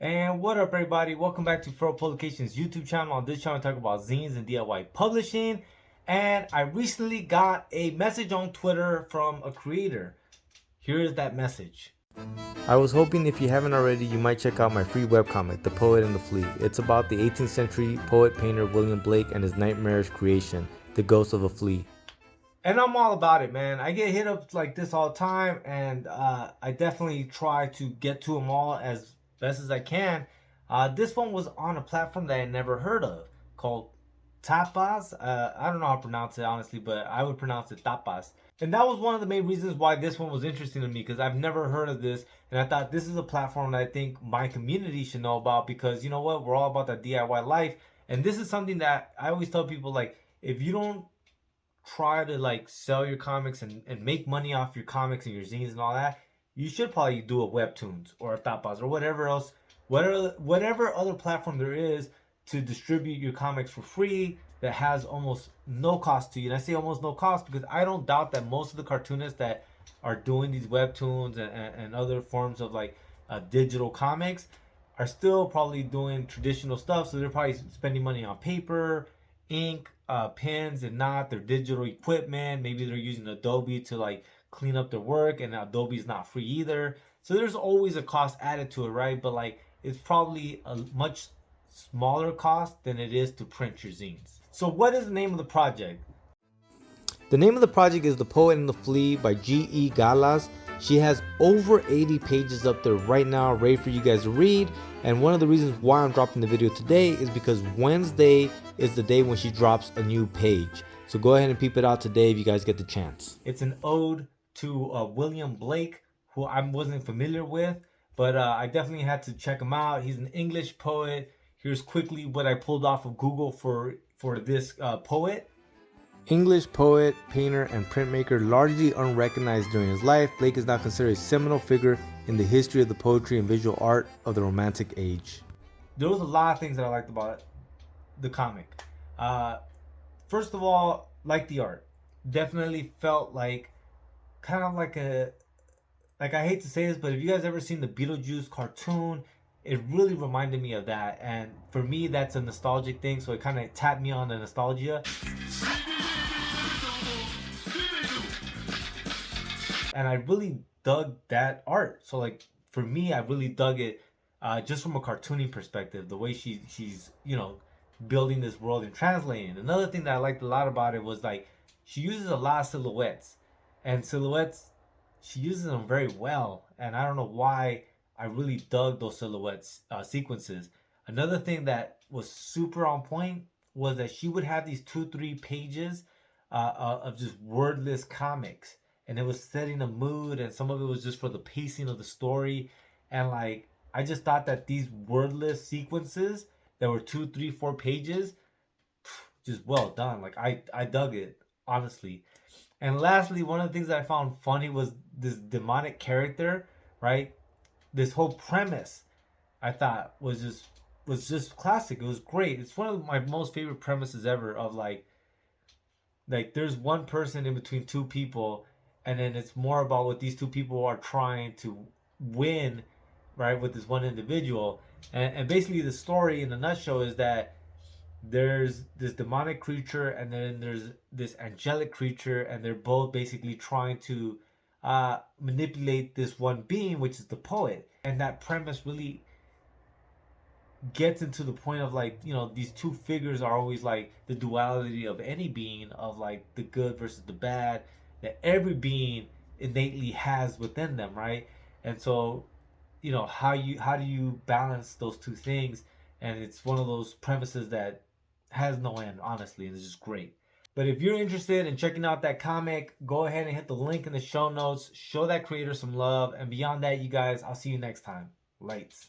And what up, everybody? Welcome back to Furrow Publications YouTube channel. On this channel, I talk about zines and DIY publishing. And I recently got a message on Twitter from a creator. Here is that message. I was hoping if you haven't already, you might check out my free webcomic, The Poet and the Flea. It's about the 18th century poet-painter William Blake and his nightmarish creation, The Ghost of a Flea. And I'm all about it, man. I get hit up like this all the time, and I definitely try to get to them all as best as I can. This one was on a platform that I never heard of called Tapas. I don't know how to pronounce it, honestly, but I would pronounce it Tapas. And that was one of the main reasons why this one was interesting to me, because I've never heard of this. And I thought this is a platform that I think my community should know about, because you know what? We're all about that DIY life. And this is something that I always tell people, like, if you don't try to like sell your comics and make money off your comics and your zines and all that, you should probably do a webtoons or a tapas or whatever else, whatever other platform there is to distribute your comics for free that has almost no cost to you. And I say almost no cost because I don't doubt that most of the cartoonists that are doing these webtoons and other forms of like digital comics are still probably doing traditional stuff. So they're probably spending money on paper, ink, pens, and not their digital equipment. Maybe they're using Adobe to like clean up their work, and Adobe's not free either. So there's always a cost added to it, right? But like it's probably a much smaller cost than it is to print your zines. So what is the name of the project? The name of the project is The Poet and the Flea by G.E. Galas. She has over 80 pages up there right now, ready for you guys to read. And one of the reasons why I'm dropping the video today is because Wednesday is the day when she drops a new page. So go ahead and peep it out today if you guys get the chance. It's an ode to William Blake, who I wasn't familiar with, but I definitely had to check him out. He's an English poet. Here's quickly what I pulled off of Google for this poet. English poet, painter, and printmaker largely unrecognized during his life, Blake is now considered a seminal figure in the history of the poetry and visual art of the Romantic age. There was a lot of things that I liked about the comic. First of all, like the art. Definitely felt like kind of like I hate to say this, but if you guys ever seen the Beetlejuice cartoon, it really reminded me of that. And for me, that's a nostalgic thing, so it kind of tapped me on the nostalgia. And I really dug that art. So like for me, I really dug it just from a cartooning perspective, the way she's building this world and translating. Another thing that I liked a lot about it was like she uses a lot of silhouettes, and silhouettes, she uses them very well. And I don't know why, I really dug those silhouettes sequences. Another thing that was super on point was that she would have these 2-3 pages of just wordless comics, and it was setting a mood, and some of it was just for the pacing of the story. And like I just thought that these wordless sequences that were 2, 3, 4 pages, just well done. Like I dug it, honestly. And lastly, one of the things that I found funny was this demonic character, right? This whole premise I thought was just classic. It was great. It's one of my most favorite premises ever, of like there's one person in between two people, and then it's more about what these two people are trying to win, right, with this one individual. And basically the story in a nutshell is that there's this demonic creature and then there's this angelic creature, and they're both basically trying to manipulate this one being, which is the poet. And that premise really gets into the point of like, these two figures are always like the duality of any being, of like the good versus the bad, that every being innately has within them, right? And so, how do you balance those two things? And it's one of those premises that has no end, honestly, and it's just great. But if you're interested in checking out that comic, go ahead and hit the link in the show notes. Show that creator some love. And beyond that, you guys, I'll see you next time. Lights.